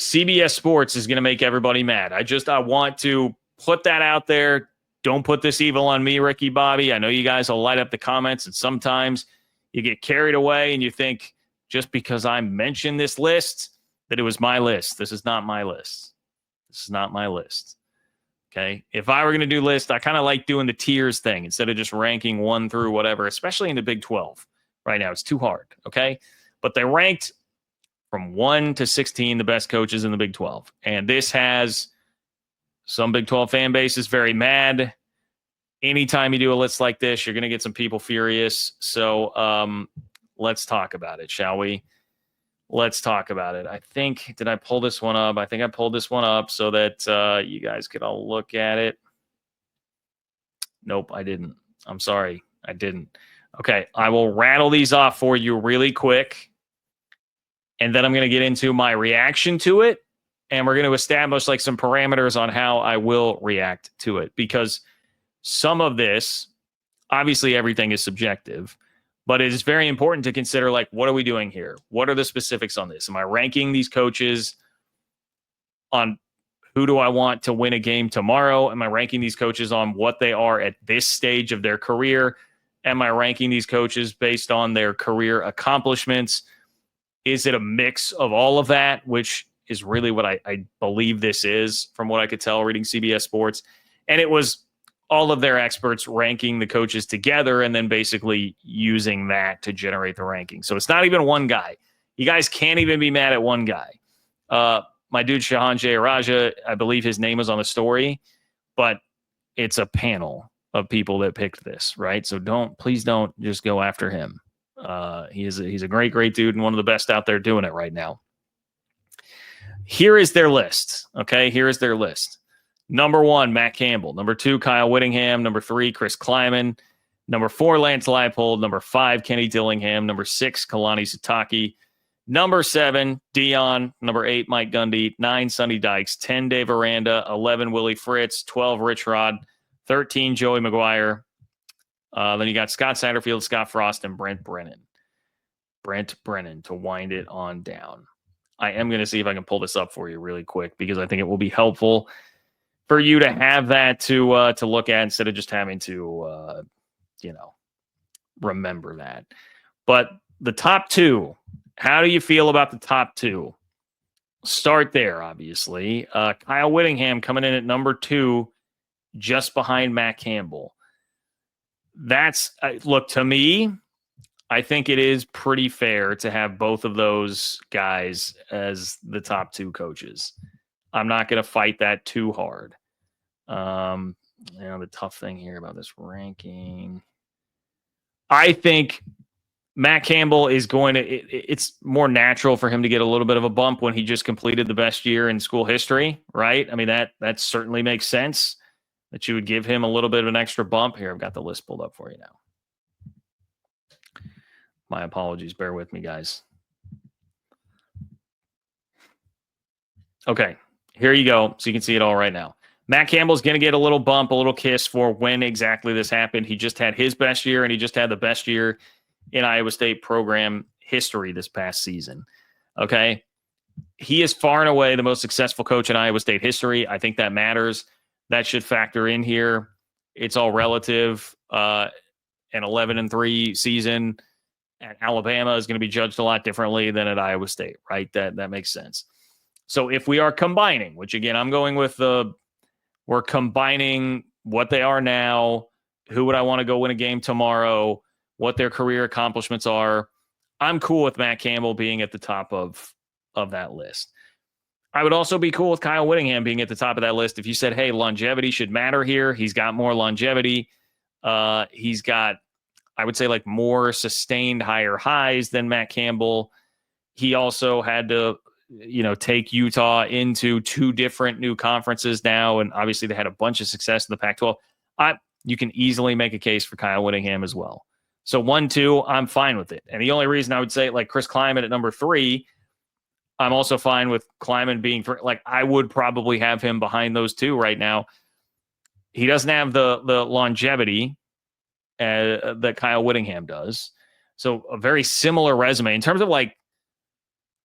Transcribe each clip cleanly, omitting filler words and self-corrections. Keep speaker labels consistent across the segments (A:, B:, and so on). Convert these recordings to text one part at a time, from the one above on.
A: CBS Sports is going to make everybody mad. I want to put that out there. Don't put this evil on me, Ricky Bobby. I know you guys will light up the comments, and sometimes you get carried away and you think just because I mentioned this list that it was my list. This is not my list. This is not my list. Okay. If I were going to do lists, I kind of like doing the tiers thing instead of just ranking 1 through whatever, especially in the Big 12 right now. It's too hard. Okay. But they ranked from 1 to 16 the best coaches in the Big 12. And this has some Big 12 fan base is very mad. Anytime you do a list like this, you're going to get some people furious. So let's talk about it, shall we? Let's talk about it. Did I pull this one up? I think I pulled this one up so that you guys could all look at it. Nope, I didn't. I'm sorry, I didn't. Okay, I will rattle these off for you really quick. And then I'm going to get into my reaction to it. And we're going to establish like some parameters on how I will react to it. Because some of this, obviously everything is subjective. But it is very important to consider, like, what are we doing here? What are the specifics on this? Am I ranking these coaches on who do I want to win a game tomorrow? Am I ranking these coaches on what they are at this stage of their career? Am I ranking these coaches based on their career accomplishments? Is it a mix of all of that, which is really what I believe this is from what I could tell reading CBS Sports? And it was all of their experts ranking the coaches together and then basically using that to generate the ranking. So it's not even one guy. You guys can't even be mad at one guy. My dude, Shahan Jayaraja, I believe his name was on the story, but it's a panel of people that picked this, right? So please don't just go after him. He's a great, great dude and one of the best out there doing it right now. Here is their list. Okay, here is their list. Number 1, Matt Campbell. Number 2, Kyle Whittingham. Number 3, Chris Kleiman. Number 4, Lance Leipold. Number 5, Kenny Dillingham. Number 6, Kalani Sitake. Number 7, Dion. Number 8, Mike Gundy. 9, Sonny Dykes. 10, Dave Aranda. 11, Willie Fritz. 12, Rich Rod. 13, Joey Maguire. Then you got Scott Satterfield, Scott Frost, and Brent Brennan. Brent Brennan to wind it on down. I am going to see if I can pull this up for you really quick because I think it will be helpful for you to have that to look at instead of just having to, remember that. But the top 2, how do you feel about the top 2? Start there, obviously. Kyle Whittingham coming in at number 2, just behind Matt Campbell. That's, look, to me, I think it is pretty fair to have both of those guys as the top 2 coaches. I'm not going to fight that too hard. The tough thing here about this ranking, I think Matt Campbell is going to, it's more natural for him to get a little bit of a bump when he just completed the best year in school history, right? I mean, that certainly makes sense that you would give him a little bit of an extra bump. Here, I've got the list pulled up for you now. My apologies. Bear with me, guys. Okay, here you go. So you can see it all right now. Matt Campbell's going to get a little bump, a little kiss for when exactly this happened. He just had his best year, and he just had the best year in Iowa State program history this past season. Okay? He is far and away the most successful coach in Iowa State history. I think that matters. That should factor in here. It's all relative. An 11-3 season at Alabama is going to be judged a lot differently than at Iowa State, right? That makes sense. So if we are combining, which again, I'm going with we're combining what they are now, who would I want to go win a game tomorrow, what their career accomplishments are. I'm cool with Matt Campbell being at the top of that list. I would also be cool with Kyle Whittingham being at the top of that list. If you said, hey, longevity should matter here, he's got more longevity. He's got, I would say, like more sustained higher highs than Matt Campbell. He also had to, take Utah into 2 different new conferences now. And obviously they had a bunch of success in the Pac-12. You can easily make a case for Kyle Whittingham as well. So 1, 2, I'm fine with it. And the only reason I would say like Chris Kleiman at number 3, I'm also fine with Kleiman being like, I would probably have him behind those 2 right now. He doesn't have the longevity that Kyle Whittingham does. So a very similar resume in terms of like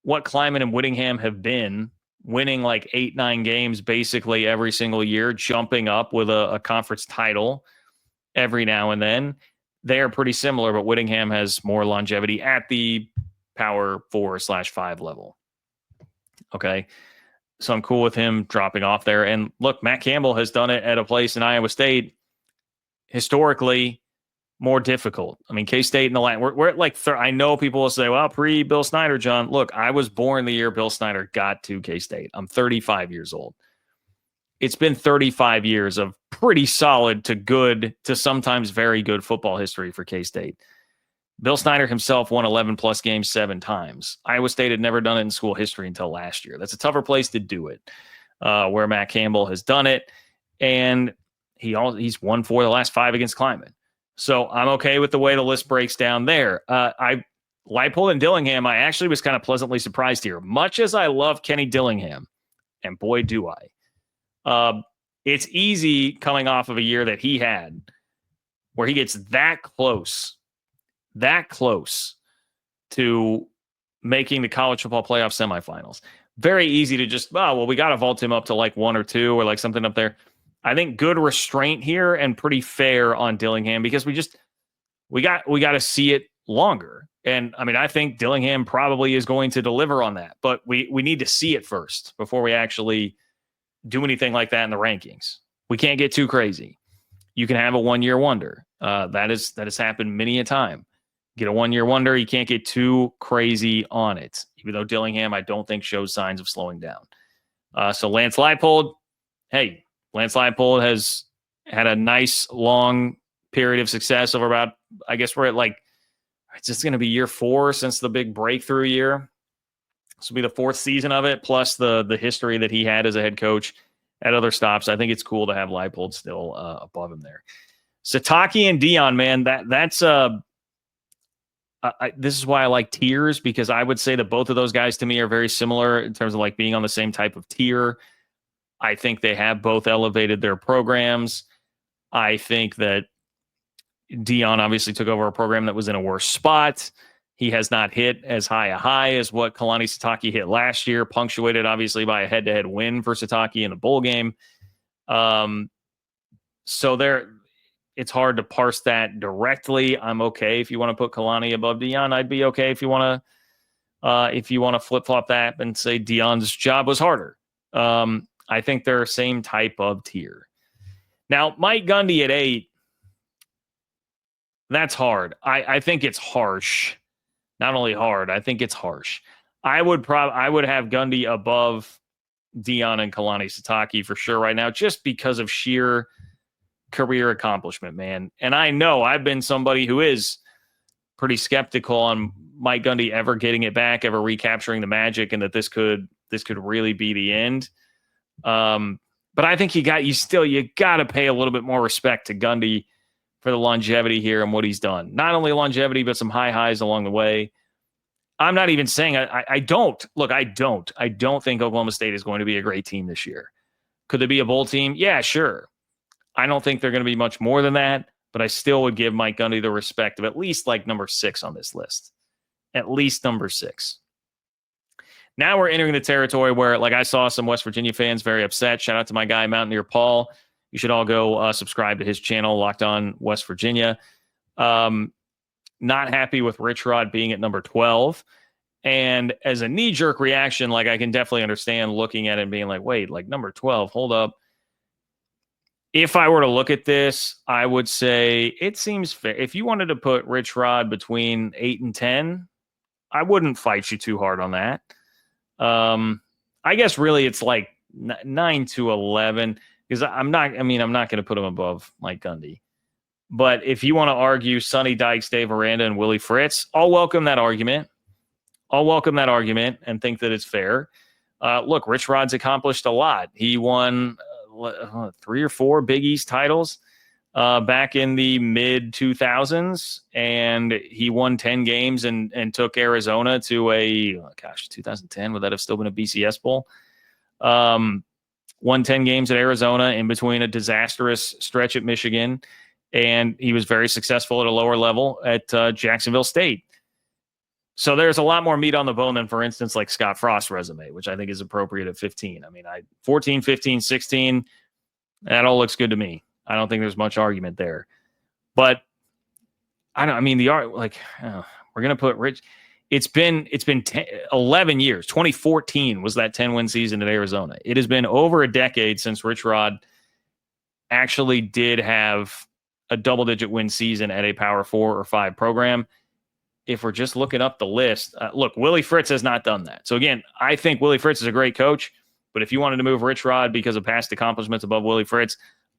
A: what Kleiman and Whittingham have been winning like 8-9 games basically every single year, jumping up with a conference title every now and then. They are pretty similar, but Whittingham has more longevity at the power 4/5 level. Okay. So I'm cool with him dropping off there. And look, Matt Campbell has done it at a place in Iowa State historically more difficult. I mean, K-State in the line, we're at like, I know people will say, well, pre-Bill Snyder, John. Look, I was born the year Bill Snyder got to K-State. I'm 35 years old. It's been 35 years of pretty solid to good to sometimes very good football history for K-State. Bill Snyder himself won 11-plus games 7 times. Iowa State had never done it in school history until last year. That's a tougher place to do it, where Matt Campbell has done it, and he's won 4 of the last 5 against Klieman. So I'm okay with the way the list breaks down there. Leipold and Dillingham, I actually was kind of pleasantly surprised here. Much as I love Kenny Dillingham, and boy, do I. It's easy coming off of a year that he had where he gets that close to making the college football playoff semifinals. Very easy to just, we got to vault him up to like 1 or 2 or like something up there. I think good restraint here and pretty fair on Dillingham because we got to see it longer. And I mean, I think Dillingham probably is going to deliver on that, but we need to see it first before we actually do anything like that in the rankings. We can't get too crazy. You can have a 1-year wonder. That has happened many a time. Get a 1-year wonder. You can't get too crazy on it, even though Dillingham, I don't think, shows signs of slowing down. So Lance Leipold, Lance Leipold has had a nice long period of success over about, I guess we're at like, it's just going to be year 4 since the big breakthrough year. This will be the 4th season of it, plus the history that he had as a head coach at other stops. I think it's cool to have Leipold still above him there. Sataki and Dion, man, that's this is why I like tiers, because I would say that both of those guys to me are very similar in terms of like being on the same type of tier. I think they have both elevated their programs. I think that Dion obviously took over a program that was in a worse spot. He has not hit as high a high as what Kalani Sitake hit last year, punctuated obviously by a head-to-head win for Sitake in a bowl game. So it's hard to parse that directly. I'm okay if you want to put Kalani above Dion. I'd be okay if you want to flip-flop that and say Dion's job was harder. I think they're same type of tier. Now, Mike Gundy at 8, that's hard. I think it's harsh. Not only hard, I think it's harsh. I would have Gundy above Dion and Kalani Sitake for sure right now, just because of sheer career accomplishment, man. And I know I've been somebody who is pretty skeptical on Mike Gundy ever getting it back, ever recapturing the magic, and that this could really be the end. But I think you got to pay a little bit more respect to Gundy for the longevity here and what he's done. Not only longevity, but some high highs along the way. I'm not even saying I don't think Oklahoma State is going to be a great team this year. Could they be a bowl team? Yeah, sure. I don't think they're going to be much more than that, but I still would give Mike Gundy the respect of at least like number 6 on this list. At least number 6. Now we're entering the territory where, like, I saw some West Virginia fans very upset. Shout out to my guy, Mountaineer Paul. You should all go subscribe to his channel, Locked On West Virginia. Not happy with Rich Rod being at number 12. And as a knee-jerk reaction, like, I can definitely understand looking at it and being like, wait, like, number 12, hold up. If I were to look at this, I would say it seems fair. If you wanted to put Rich Rod between 8 and 10, I wouldn't fight you too hard on that. I guess really it's like 9 to 11, because I'm not going to put him above Mike Gundy. But if you want to argue Sonny Dykes, Dave Aranda, and Willie Fritz, I'll welcome that argument. And think that it's fair. Look, Rich Rod's accomplished a lot. He won 3 or 4 Big East titles back in the mid 2000s, and he won 10 games and took Arizona to 2010. Would that have still been a BCS bowl? Won 10 games at Arizona in between a disastrous stretch at Michigan, and he was very successful at a lower level at Jacksonville State. So there's a lot more meat on the bone than, for instance, like Scott Frost's resume, which I think is appropriate at 15. I mean, 14, 15, 16, that all looks good to me. I don't think there's much argument there. But we're going to put Rich. It's been 11 years. 2014 was that 10-win season at Arizona. It has been over a decade since Rich Rod actually did have a double-digit win season at a Power 4 or 5 program. If we're just looking up the list, look, Willie Fritz has not done that. So again, I think Willie Fritz is a great coach, but if you wanted to move Rich Rod because of past accomplishments above Willie Fritz,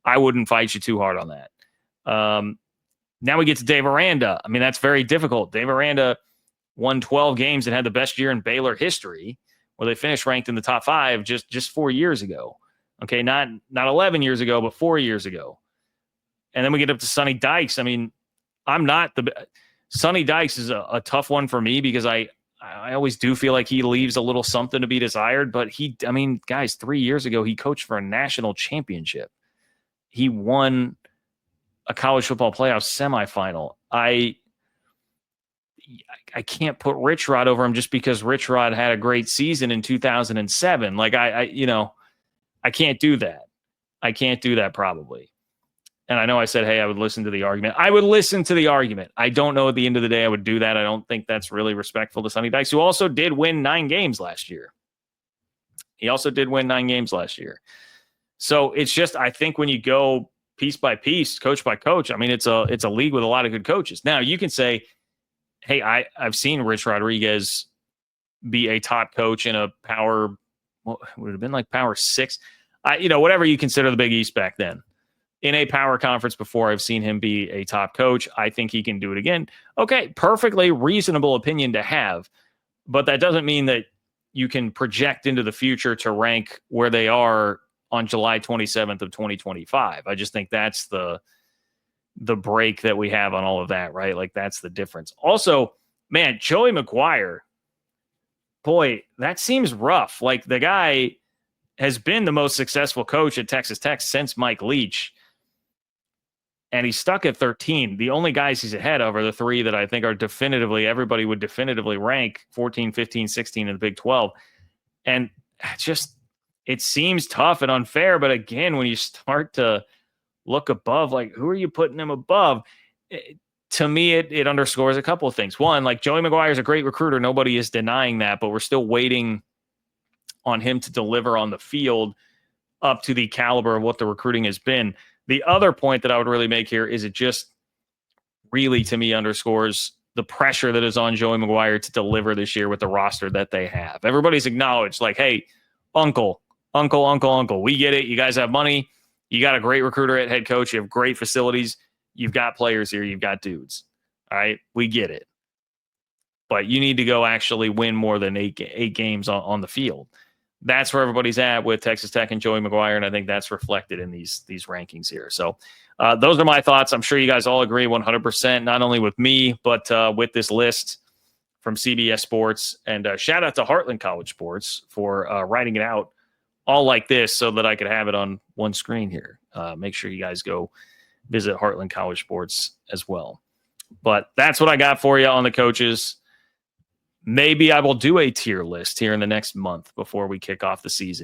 A: I wouldn't fight you too hard on that. Now we get to Dave Aranda. I mean, that's very difficult. Dave Aranda won 12 games and had the best year in Baylor history, where they finished ranked in the top 5 just 4 years ago. Okay, not 11 years ago, but 4 years ago. And then we get up to Sonny Dykes. I mean, Sonny Dykes is a tough one for me because I always do feel like he leaves a little something to be desired. But guys, 3 years ago, he coached for a national championship. He won a college football playoff semifinal. I can't put Rich Rod over him just because Rich Rod had a great season in 2007. Like I can't do that. I can't do that probably. And I know I said, hey, I would listen to the argument. I would listen to the argument. I don't know at the end of the day I would do that. I don't think that's really respectful to Sonny Dykes, who also did win 9 games last year. So it's just, I think when you go piece by piece, coach by coach, I mean, it's a league with a lot of good coaches. Now you can say, hey, I've seen Rich Rodriguez be a top coach in a power, what would it have been like Power 6? Whatever you consider the Big East back then. In a power conference before, I've seen him be a top coach. I think he can do it again. Okay, perfectly reasonable opinion to have, but that doesn't mean that you can project into the future to rank where they are on July 27th of 2025. I just think that's the break that we have on all of that, right? Like that's the difference. Also, man, Joey Maguire, boy, that seems rough. Like the guy has been the most successful coach at Texas Tech since Mike Leach. And he's stuck at 13. The only guys he's ahead of are the 3 that I think are everybody would definitively rank 14, 15, 16 in the Big 12. And it seems tough and unfair. But again, when you start to look above, like who are you putting him above? To me, it underscores a couple of things. One, like Joey Maguire is a great recruiter. Nobody is denying that, but we're still waiting on him to deliver on the field up to the caliber of what the recruiting has been. The other point that I would really make here is it just really, to me, underscores the pressure that is on Joey Maguire to deliver this year with the roster that they have. Everybody's acknowledged, like, hey, uncle, we get it. You guys have money. You got a great recruiter at head coach. You have great facilities. You've got players here. You've got dudes. All right, we get it. But you need to go actually win more than eight games on the field. That's where everybody's at with Texas Tech and Joey Maguire, and I think that's reflected in these rankings here. So those are my thoughts. I'm sure you guys all agree 100%, not only with me, but with this list from CBS Sports. And shout out to Heartland College Sports for writing it out all like this so that I could have it on one screen here. Make sure you guys go visit Heartland College Sports as well. But that's what I got for you on the coaches. Maybe I will do a tier list here in the next month before we kick off the season.